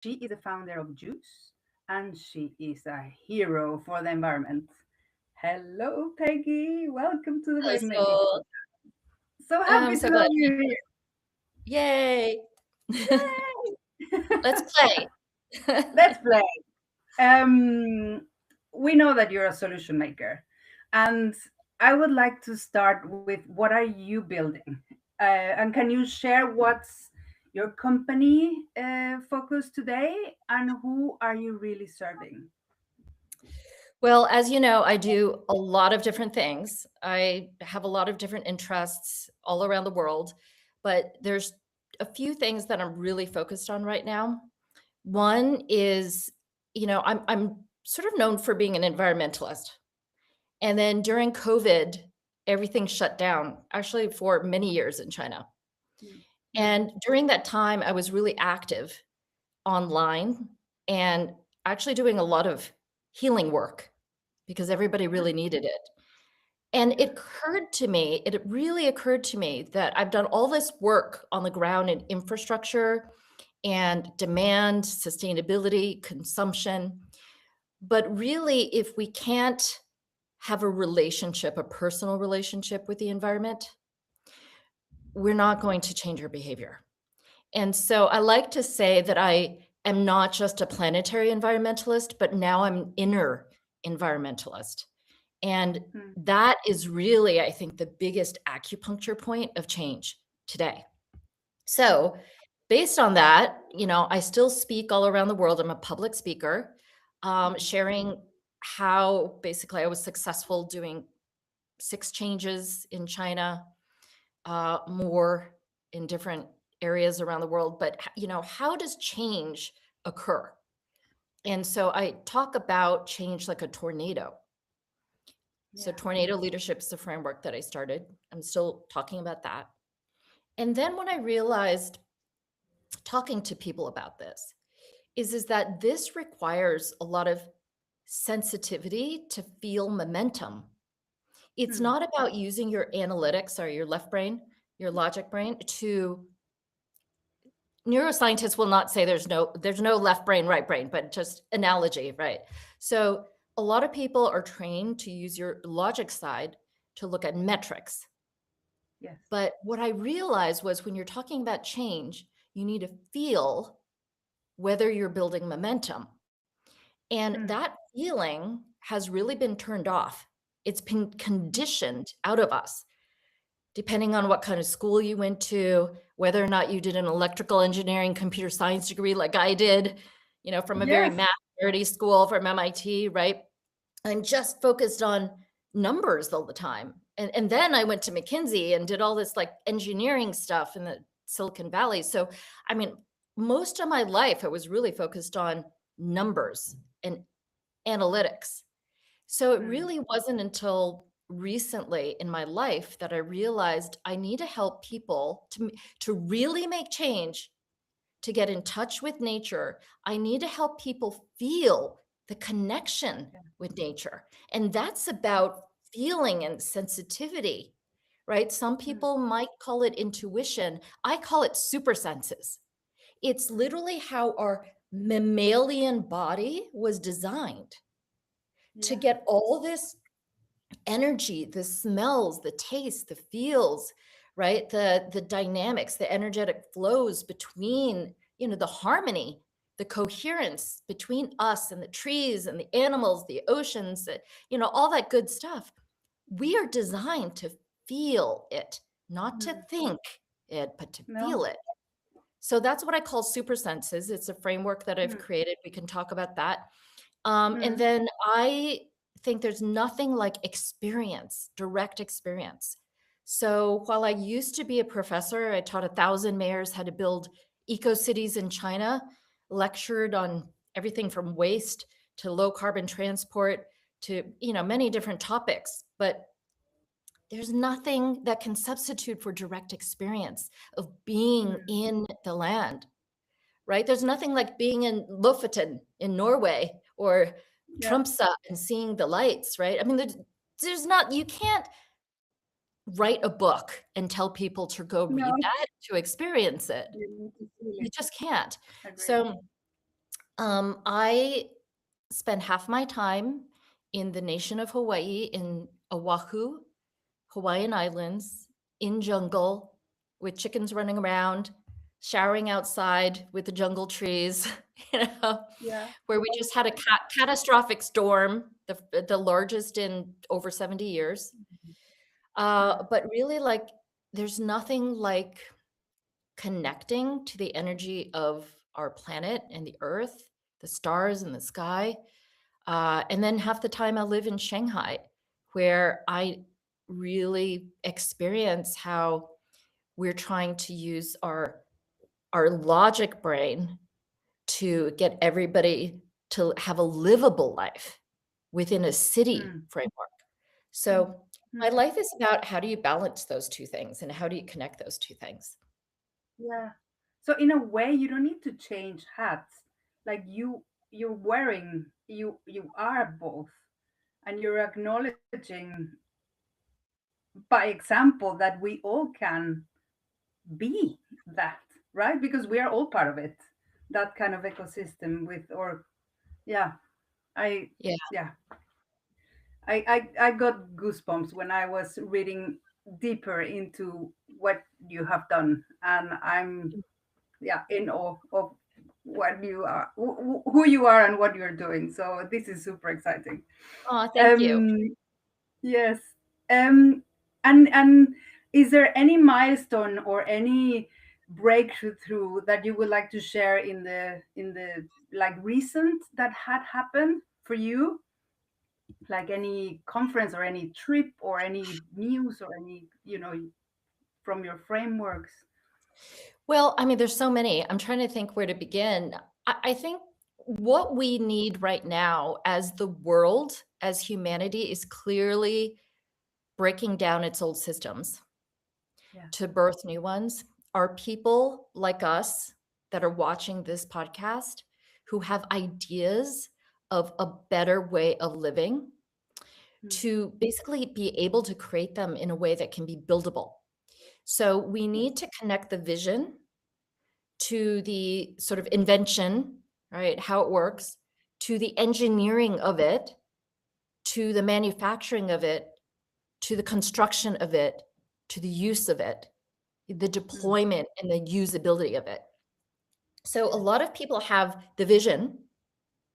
She is the founder of Juice, and she is a hero for the environment. Hello, Peggy. Welcome to the Hello, Wavemaking Soul. Podcast. So I'm happy to so glad have to be you here. Yay. here. Let's Yay! play. Let's play. Um, we know that you're a solution maker, and I would like to start with what are you building? And can you share what's your company focus today, and who are you really serving? Well, as you know, I do a lot of different things. I have a lot of different interests all around the world, but there's a few things that I'm really focused on right now. One is, I'm sort of known for being an environmentalist. And then during COVID, everything shut down, actually for many years in China. Mm. And during that time, I was really active online and actually doing a lot of healing work because everybody Ah, really needed it. And yeah. it really occurred to me that I've done all this work on the ground in infrastructure and demand, sustainability, consumption. But really, if we can't have a relationship, a personal relationship with the environment, we're not going to change our behavior. And so I like to say that I am not just a planetary environmentalist, but now I'm an inner environmentalist. And Mm. that is really, I think, the biggest acupuncture point of change today. Mm. So, based on that, I still speak all around the world. I'm a public speaker, Mm. sharing how basically I was successful doing 6 changes in China, more in different areas around the world. But how does change occur? And so I talk about change like a tornado. So Yeah. tornado leadership is the framework that I started. I'm still talking about that. And then when I realized talking to people about this is that this requires a lot of sensitivity to feel momentum. It's Mm. not about using your analytics or your left brain, your logic brain to neuroscientists will not say there's no left brain, right brain, but just analogy, right? So a lot of people are trained to use your logic side to look at metrics. Yes. But what I realized was when you're talking about change, you need to feel whether you're building momentum. And Mm. that feeling has really been turned off. It's been conditioned out of us, depending on what kind of school you went to, whether or not you did an electrical engineering, computer science degree like I did, from a very Yes. math nerdy school from MIT, right? I'm just focused on numbers all the time. And then I went to McKinsey and did all this like engineering stuff in the Silicon Valley. So, I mean, most of my life I was really focused on numbers and analytics. So it Mm. really wasn't until recently in my life that I realized I need to help people to really make change, to get in touch with nature. I need to help people feel the connection Yeah. with nature. And that's about feeling and sensitivity, right? Some Mm. people might call it intuition. I call it super senses. It's literally how our mammalian body was designed to Yeah. get all this energy, the smells, the taste, the feels, right? The dynamics, the energetic flows between, the harmony, the coherence between us and the trees and the animals, the oceans, all that good stuff. We are designed to feel it, not to Mm. think it, but to No. feel it. So that's what I call super senses. It's a framework that I've Mm. created. We can talk about that. And Mm. then I think there's nothing like experience, direct experience. So while I used to be a professor, I taught 1,000 mayors how to build eco cities in China, lectured on everything from waste to low carbon transport to many different topics. But there's nothing that can substitute for direct experience of being Mm. in the land, right? There's nothing like being in Lofoten in Norway or Yeah. Tromsø and seeing the lights, right? I mean, there's not, you can't write a book and tell people to go No. read that to experience it. You need to feel You it. just can't. Agree. So I spend half my time in the nation of Hawaii, in Oahu, Hawaiian Islands, in jungle, with chickens running around, showering outside with the jungle trees, you know, Yeah. where we just had a catastrophic storm, the largest in over 70 years. Yeah. But really, like, there's nothing like connecting to the energy of our planet and the earth, the stars in the sky. And then half the time I live in Shanghai, where I really experience how we're trying to use our logic brain to get everybody to have a livable life within a city Mm. framework. So my Mm. life is about how do you balance those two things and how do you connect those two things? Yeah. So in a way, you don't need to change hats. Like you're wearing, you are both, and you're acknowledging by example that we all can be that, right? Because we are all part of it. That kind of ecosystem with, or yeah, I Yeah. yeah, I got goosebumps when I was reading deeper into what you have done, and I'm yeah in awe of what you are, who you are, and what you're doing. So this is super exciting. Oh, thank you. Um, yes. Um, and is there any milestone or any breakthrough that you would like to share in the like recent that had happened for you? Like any conference or any trip or any news or any, from your frameworks? Well, I mean, there's so many. I'm trying to think where to begin. I think what we need right now as the world, as humanity, is clearly breaking down its old systems Yeah. to birth new ones, are people like us that are watching this podcast who have ideas of a better way of living Mm. to basically be able to create them in a way that can be buildable. So we need to connect the vision to the sort of invention, right? How it works, to the engineering of it, to the manufacturing of it, to the construction of it, to the use of it, the Mm. deployment and the usability of it. So a lot of people have the vision,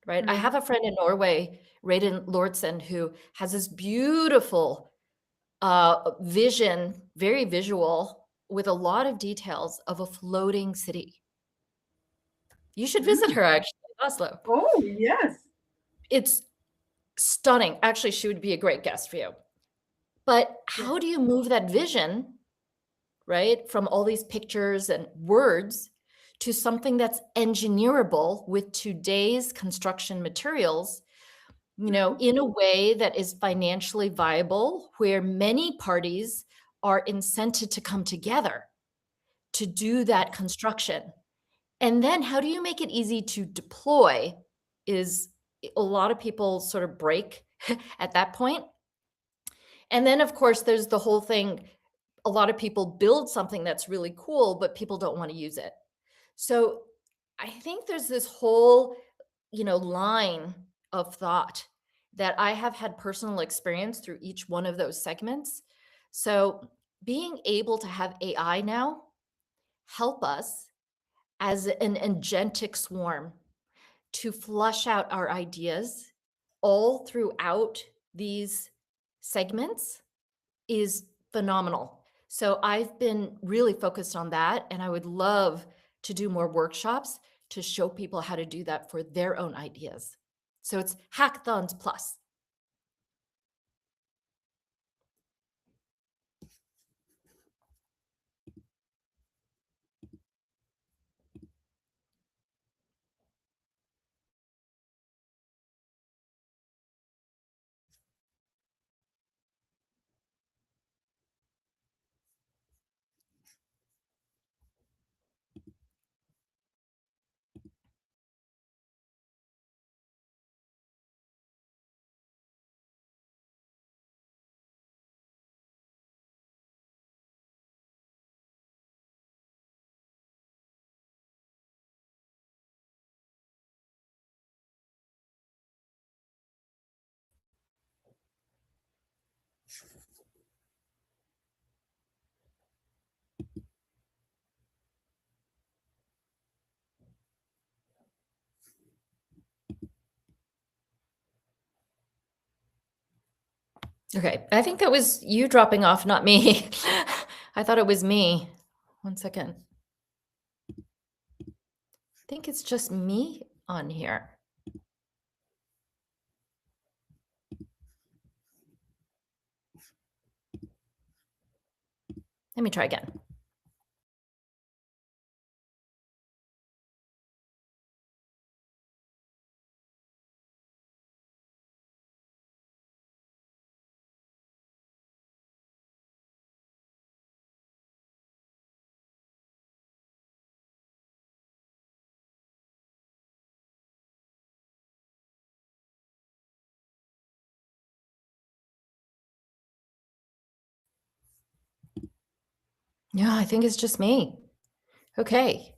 right? I Mm. have a friend in Norway, Raiden Lordson, who has this beautiful vision, very visual, with a lot of details of a floating city. You should visit Mm. her actually, in Oslo. Oh, yes. It's stunning. Actually, she would be a great guest for you. But Yes. how do you move that vision, right, from all these pictures and words to something that's engineerable with today's construction materials, Mm. in a way that is financially viable, where many parties are incented to come together to do that construction? And then how do you make it easy to deploy is a lot of people sort of break at that point. And then, of course, there's the whole thing. A lot of people build something that's really cool, but people don't want to use it. So I think there's this whole, line of thought that I have had personal experience through each one of those segments. So being able to have AI now help us as an agentic swarm to flush out our ideas all throughout these segments is phenomenal. So I've been really focused on that, and I would love to do more workshops to show people how to do that for their own ideas. So it's hackathons plus. Okay, I think that was you dropping off, not me. I thought it was me. One second. I think it's just me on here. Let me try again. Yeah, I think it's just me. Okay.